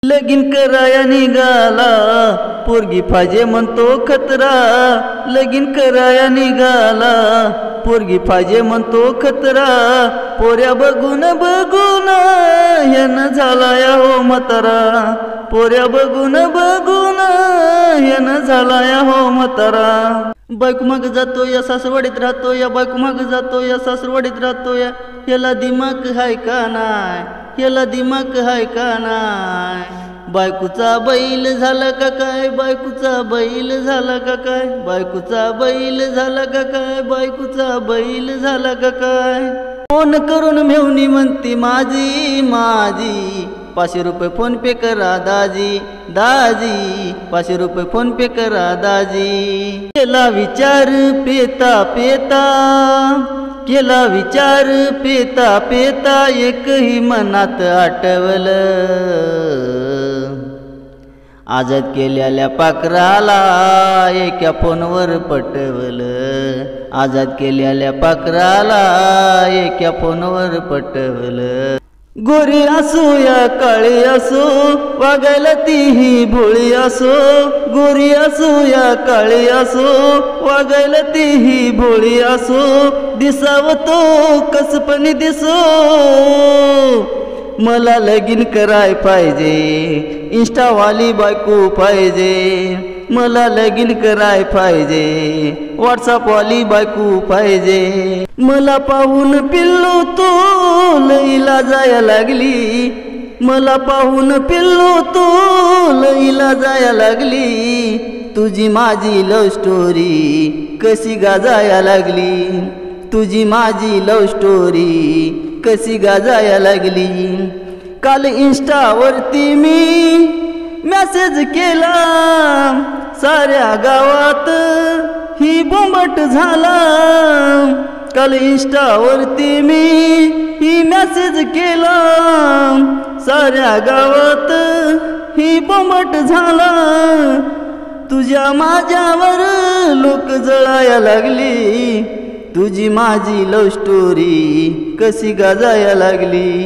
लगीन कराया निघाला पोरगी पाहिजे म्हणतो खतरा। लगीन कराया निघाला पोरगी पाहिजे म्हणतो खतरा। पोऱ्या बघून बघून ह्यानं झालाया हो म्हातारा। पोऱ्या बघून बघून ह्यानं झालाया हो म्हातारा। बायको माग जातो या सासरवाडीत राहतो या। बायको माग जातो या सासरवाडीत राहतो या। ह्याला दिमाग हाय का नाय? ह्याला दिमाग हाय का नाय? बायकोचा बैल झाला का काय? बायकोचा बैल झाला का काय? बायकोचा बैल झाला का काय? बायकोचा बैल झाला का काय? फोन करून मेवणी म्हणती माझी माझी 500 रुपये फोन पे करा दाजी। दाजी 500 रुपये फोन पे करा दाजी। केला विचार पेता पेता, केला विचार पेता पेता, एकही मनात आठवलं आजाद केलेल्या पाखराला एका फोनवर पटवलं। आजाद केलेल्या पाखराला एका फोनवर पटवलं। गोरी असो या काळी असो वागायला तीही भोळी असो। गोरी असो या काळी असो वागायला तीही भोळी असो। दिसाव तो कसपणी दिसो मला लगीन कराय पाहिजे। इंस्टावाली बायको पाहिजे मला लगीन कराय पाहिजे। व्हॉट्सअपवाली बायको पाहिजे मला पाहून पिल्लू तो लईला जाया लागली। मला पाहून पिल्लू तो लईला जाया लागली। तुझी माझी लव स्टोरी कशी गाजाया लागली। तुझी माझी लव स्टोरी कशी गाजाया लागली। काल इंस्टावरती मी मेसेज केला साऱ्या गावात ही बोंबट झाला। काल इंस्टावरती मी ही मेसेज केला साऱ्या गावात ही बोंबट झाला। तुझ्या माझ्यावर लोक जळाया लागली। तुझी माझी लव स्टोरी कशी गाजाया लागली।